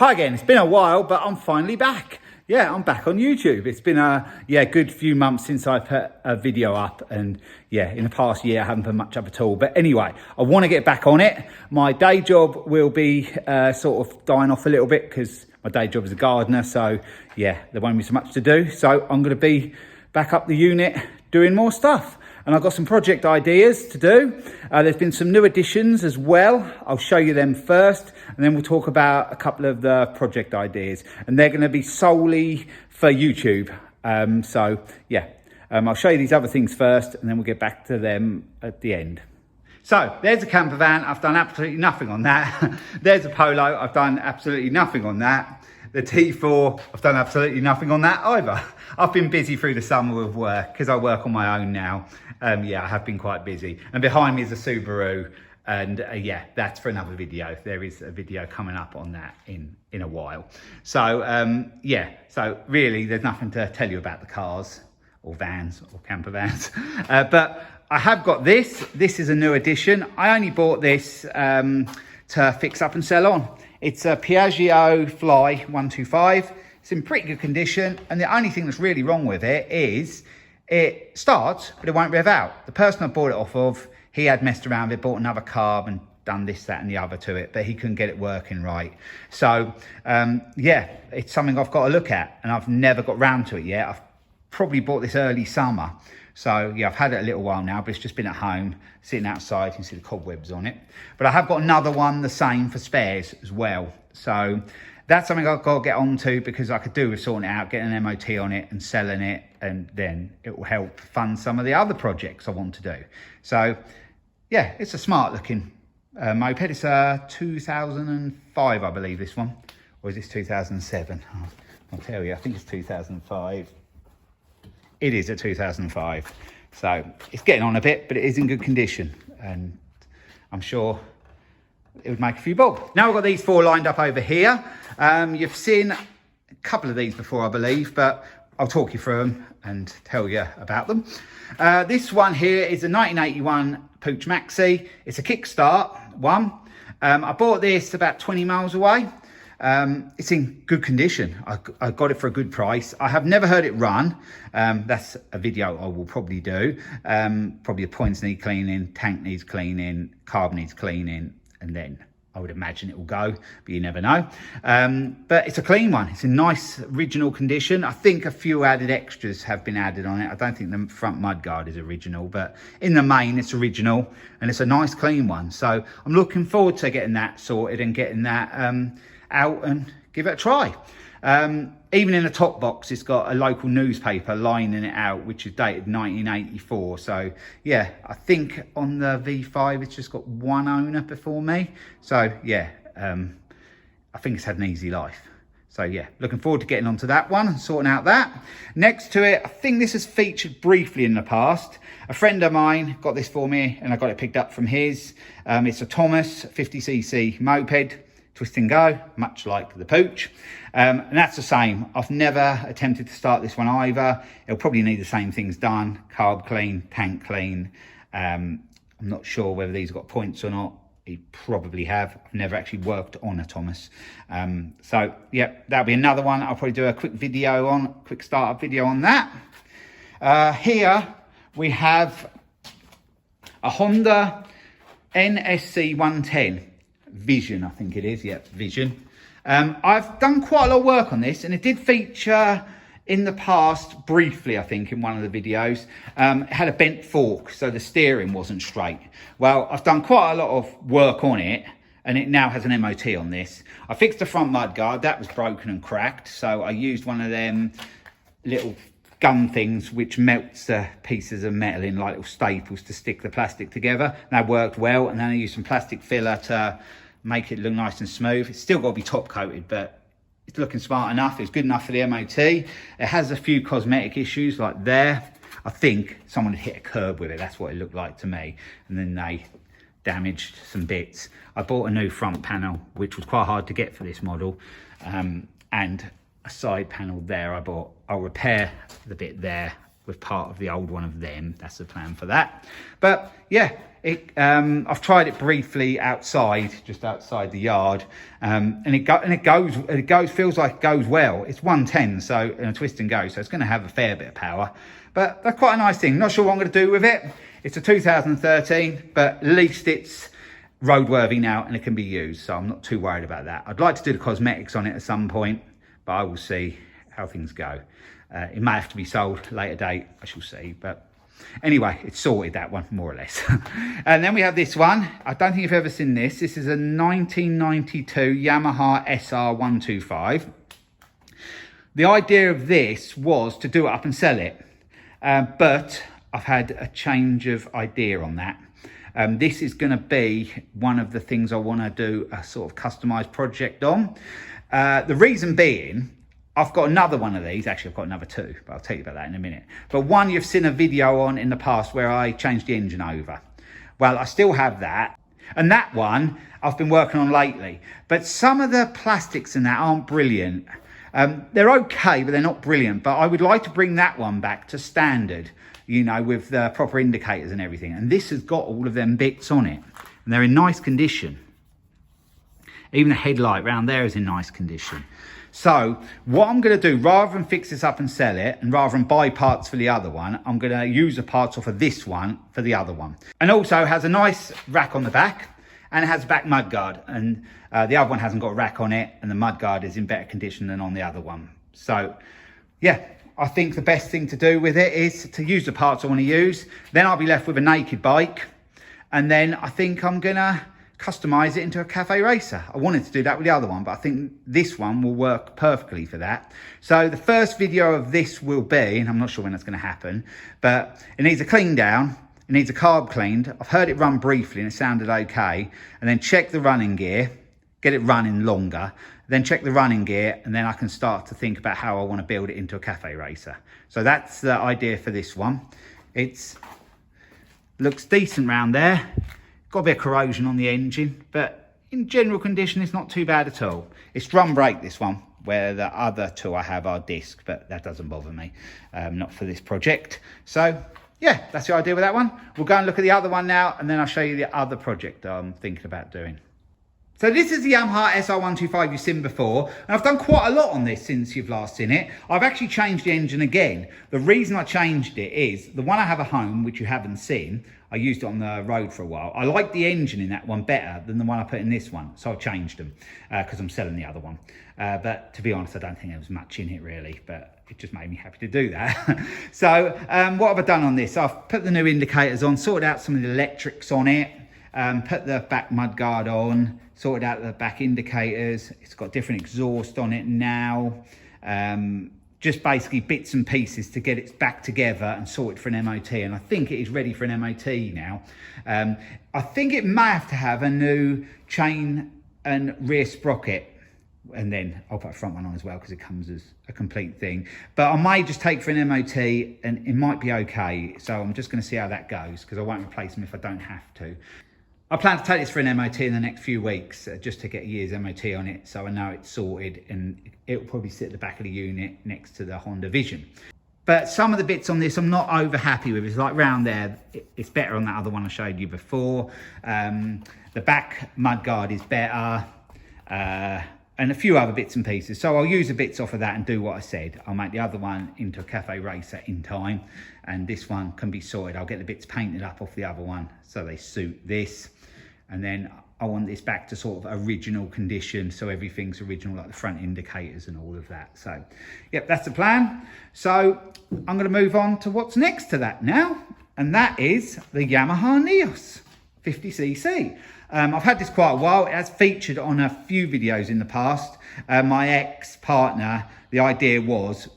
Hi again, it's been a while, but I'm finally back. Yeah, I'm back on YouTube. It's been a good few months since I put a video up, and yeah, in the past year I haven't put much up at all. But anyway, I want to get back on it. My day job will be sort of dying off a little bit because my day job is a gardener, so yeah, there won't be so much to do. So I'm going to be back up the unit doing more stuff. And I've got some project ideas to do. There's been some new additions as well. I'll show you them first, and then we'll talk about a couple of the project ideas. And they're going to be solely for YouTube. So yeah, I'll show you these other things first, and then we'll get back to them at the end. So there's a camper van. I've done absolutely nothing on that. There's a Polo. I've done absolutely nothing on that. The T4, I've done absolutely nothing on that either. I've been busy through the summer with work because I work on my own now. Yeah, I have been quite busy. And behind me is a Subaru, and yeah, that's for another video. There is a video coming up on that in a while. So yeah, so really there's nothing to tell you about the cars or vans or camper vans. But I have got this. This is a new addition. I only bought this to fix up and sell on. It's a Piaggio Fly 125. It's in pretty good condition, and the only thing that's really wrong with it is it starts, but it won't rev out. The person I bought it off of, he had messed around with it, bought another carb and done this, that, and the other to it, but he couldn't get it working right. So yeah, it's something I've got to look at, and I've never got round to it yet. I've probably bought this early summer. So yeah, I've had it a little while now, but it's just been at home, sitting outside. You can see the cobwebs on it. But I have got another one the same for spares as well. So that's something I've got to get onto, because I could do with sorting it out, getting an MOT on it and selling it, and then it will help fund some of the other projects I want to do. So yeah, it's a smart looking moped. It's a 2005, I believe, this one. Or is this 2007? I'll tell you, I think it's 2005. It is a 2005. So it's getting on a bit, but it is in good condition, and I'm sure it would make a few bob. Now I've got these four lined up over here. You've seen a couple of these before, I believe, but I'll talk you through them and tell you about them. This one here is a 1981 Pooch Maxi. It's a kickstart one. I bought this about 20 miles away. It's in good condition. I got it for a good price. I have never heard it run. That's a video I will probably do. Probably the points need cleaning, tank needs cleaning, carb needs cleaning, and then I would imagine it will go, but you never know. But it's a clean one. It's in nice original condition. I think a few added extras have been added on it. I don't think the front mudguard is original, but in the main it's original, and it's a nice clean one. So I'm looking forward to getting that sorted and getting that out and give it a try. Even in the top box, it's got a local newspaper lining it out, which is dated 1984. So yeah, I think on the V5 it's just got one owner before me. So yeah, I think it's had an easy life. So yeah, looking forward to getting onto that one and sorting out that. Next to it, I think this has featured briefly in the past. A friend of mine got this for me, and I got it picked up from his. It's a Thomas 50cc moped. Twist and go, much like the Pooch, and that's the same. I've never attempted to start this one either. It'll probably need the same things done: carb clean, tank clean. I'm not sure whether these have got points or not. He probably have. I've never actually worked on a Thomas. So yeah, that'll be another one. I'll probably do a quick startup video on that. Here we have a Honda NSC 110. Vision, I think it is. Yeah, Vision. I've done quite a lot of work on this, and it did feature in the past briefly, I think, in one of the videos. It had a bent fork, so the steering wasn't straight. Well, I've done quite a lot of work on it, and it now has an MOT on this. I fixed the front mudguard. That was broken and cracked, so I used one of them little gun things which melts the pieces of metal in like little staples to stick the plastic together. That worked well, and then I used some plastic filler to make it look nice and smooth. It's still got to be top coated, but it's looking smart enough. It's good enough for the MOT. It has a few cosmetic issues like there. I think someone had hit a curb with it. That's what it looked like to me, and then they damaged some bits. I bought a new front panel, which was quite hard to get for this model, and a side panel there I bought. I'll repair the bit there with part of the old one of them. That's the plan for that. But yeah, I've tried it briefly outside, just outside the yard, and it goes, feels like it goes well. It's 110, so in a twist and go, so it's going to have a fair bit of power. But that's quite a nice thing. Not sure what I'm going to do with it. It's a 2013, but at least it's roadworthy now and it can be used, so I'm not too worried about that. I'd like to do the cosmetics on it at some point, but I will see how things go. It may have to be sold later date, I shall see, but anyway, it's sorted, that one, more or less. And then we have this one. I don't think you've ever seen this. This is a 1992 Yamaha SR125. The idea of this was to do it up and sell it, but I've had a change of idea on that. This is going to be one of the things I want to do a sort of customized project on. The reason being, I've got another one of these. Actually, I've got another two, but I'll tell you about that in a minute. But one you've seen a video on in the past where I changed the engine over. Well, I still have that. And that one I've been working on lately. But some of the plastics in that aren't brilliant. They're okay, but they're not brilliant. But I would like to bring that one back to standard, you know, with the proper indicators and everything. And this has got all of them bits on it. And they're in nice condition. Even the headlight round there is in nice condition. So what I'm going to do, rather than fix this up and sell it, and rather than buy parts for the other one, I'm going to use the parts off of this one for the other one. And also has a nice rack on the back, and it has a back mudguard. And the other one hasn't got a rack on it, and the mudguard is in better condition than on the other one. So yeah, I think the best thing to do with it is to use the parts I want to use. Then I'll be left with a naked bike. And then I think I'm going to customize it into a cafe racer. I wanted to do that with the other one, but I think this one will work perfectly for that. So the first video of this will be, and I'm not sure when that's going to happen, but it needs a clean down. It needs a carb cleaned. I've heard it run briefly and it sounded okay. And then check the running gear, get it running longer, then check the running gear, and then I can start to think about how I want to build it into a cafe racer. So that's the idea for this one. It looks decent round there. Got a bit of corrosion on the engine, but in general condition, it's not too bad at all. It's drum brake, this one, where the other two I have are disc, but that doesn't bother me, not for this project. So yeah, that's the idea with that one. We'll go and look at the other one now, and then I'll show you the other project I'm thinking about doing. So this is the Yamaha SR125 you've seen before, and I've done quite a lot on this since you've last seen it. I've actually changed the engine again. The reason I changed it is the one I have at home, which you haven't seen, I used it on the road for a while. I like the engine in that one better than the one I put in this one, so I changed them because I'm selling the other one. But to be honest, I don't think there was much in it really, but it just made me happy to do that. So what have I done on this? I've put the new indicators on, sorted out some of the electrics on it, put the back mudguard on, sorted out the back indicators. It's got different exhaust on it now. Just basically bits and pieces to get it back together and sorted for an MOT. And I think it is ready for an MOT now. I think it may have to have a new chain and rear sprocket. And then I'll put a front one on as well because it comes as a complete thing. But I may just take for an MOT and it might be okay. So I'm just going to see how that goes because I won't replace them if I don't have to. I plan to take this for an MOT in the next few weeks just to get a year's MOT on it, so I know it's sorted and it'll probably sit at the back of the unit next to the Honda Vision. But some of the bits on this I'm not over happy with. It's like round there, it's better on that other one I showed you before. The back mudguard is better, and a few other bits and pieces. So I'll use the bits off of that and do what I said. I'll make the other one into a cafe racer in time, and this one can be sorted. I'll get the bits painted up off the other one so they suit this. And then I want this back to sort of original condition, so everything's original, like the front indicators and all of that. So, yep, that's the plan. So I'm going to move on to what's next to that now, and that is the Yamaha NEOS 50cc. I've had this quite a while. It has featured on a few videos in the past. My ex-partner, the idea was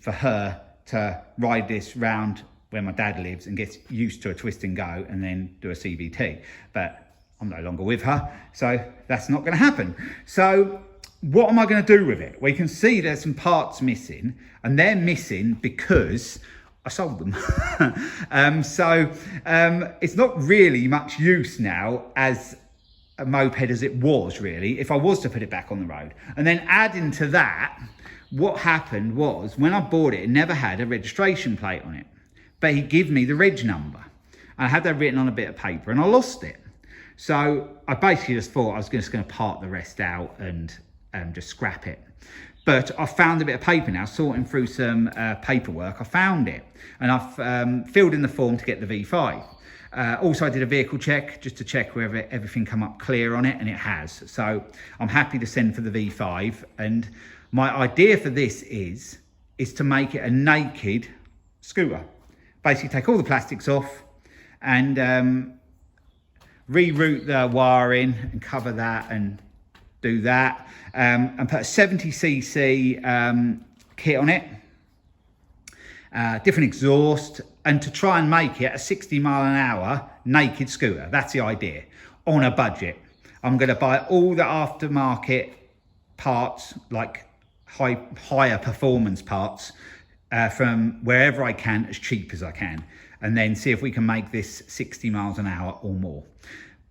for her to ride this round where my dad lives and get used to a twist and go and then do a CVT. But I'm no longer with her, so that's not going to happen. So what am I going to do with it? Well, you can see there's some parts missing, and they're missing because I sold them. It's not really much use now as a moped as it was, really, if I was to put it back on the road. And then adding to that, what happened was, when I bought it, it never had a registration plate on it, but he gave me the reg number. I had that written on a bit of paper and I lost it. So I basically just thought I was just going to part the rest out and just scrap it. But I found a bit of paper now, sorting through some paperwork. I found it and I've filled in the form to get the V5. Also, I did a vehicle check just to check whether everything come up clear on it, and it has. So I'm happy to send for the V5. And my idea for this is to make it a naked scooter. Basically take all the plastics off and reroute the wiring and cover that and do that, and put a 70cc kit on it, different exhaust, and to try and make it a 60 mph naked scooter. That's the idea, on a budget. I'm going to buy all the aftermarket parts, like higher performance parts, from wherever I can, as cheap as I can, and then see if we can make this 60 mph or more.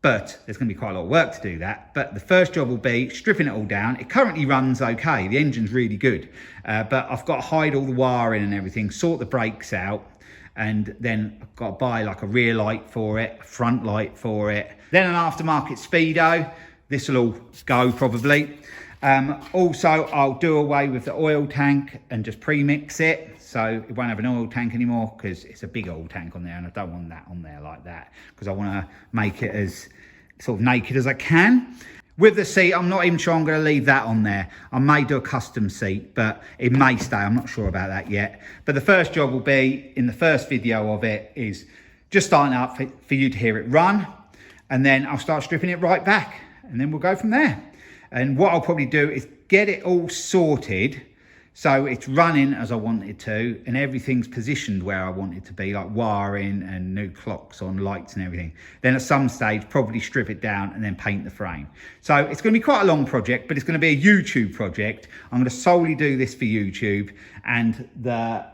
But there's going to be quite a lot of work to do that. But the first job will be stripping it all down. It currently runs okay. The engine's really good. But I've got to hide all the wiring and everything, sort the brakes out. And then I've got to buy like a rear light for it, a front light for it. Then an aftermarket speedo. This will all go probably. Also, I'll do away with the oil tank and just pre-mix it. So it won't have an oil tank anymore, because it's a big oil tank on there and I don't want that on there like that, because I want to make it as sort of naked as I can. With the seat, I'm not even sure I'm going to leave that on there. I may do a custom seat, but it may stay. I'm not sure about that yet. But the first job will be, in the first video of it, is just starting up for you to hear it run. And then I'll start stripping it right back. And then we'll go from there. And what I'll probably do is get it all sorted so it's running as I want it to, and everything's positioned where I want it to be, like wiring and new clocks on, lights and everything. Then at some stage, probably strip it down and then paint the frame. So it's going to be quite a long project, but it's going to be a YouTube project. I'm going to solely do this for YouTube, and the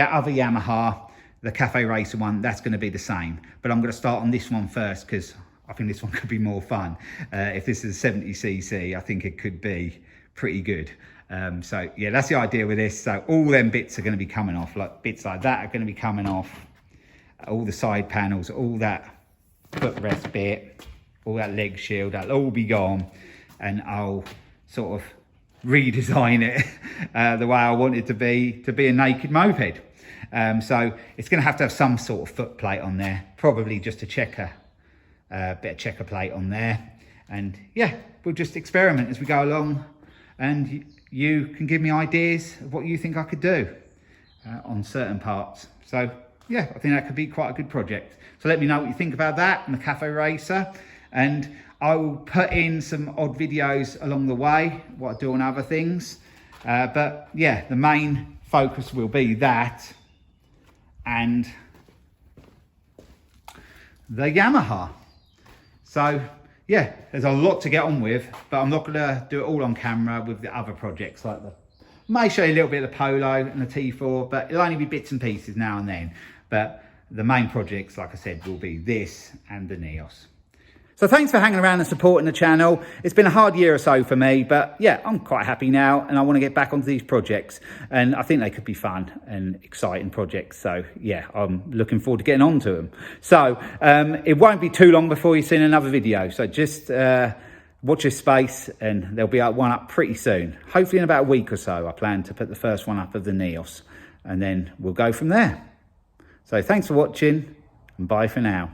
other Yamaha, the Cafe Racer one, that's going to be the same. But I'm going to start on this one first, because I think this one could be more fun. If this is a 70cc, I think it could be pretty good. So yeah, that's the idea with this. So all them bits are going to be coming off, like bits like that are going to be coming off, all the side panels, all that footrest bit, all that leg shield, that'll all be gone, and I'll sort of redesign it the way I want it to be a naked moped. So it's going to have some sort of foot plate on there, probably just a checker, bit of checker plate on there. And yeah, we'll just experiment as we go along, and you can give me ideas of what you think I could do on certain parts. So yeah, I think that could be quite a good project. So let me know what you think about that and the Cafe Racer, and I will put in some odd videos along the way, what I do on other things. But yeah, the main focus will be that and the Yamaha. So yeah, there's a lot to get on with, but I'm not going to do it all on camera with the other projects. Like may show you a little bit of the Polo and the T4, but it'll only be bits and pieces now and then. But the main projects, like I said, will be this and the NEOS. So thanks for hanging around and supporting the channel. It's been a hard year or so for me, but yeah, I'm quite happy now, and I want to get back onto these projects, and I think they could be fun and exciting projects. So yeah, I'm looking forward to getting onto them. So it won't be too long before you've seen another video. So just watch your space, and there'll be one up pretty soon. Hopefully in about a week or so, I plan to put the first one up of the NEOS, and then we'll go from there. So thanks for watching, and bye for now.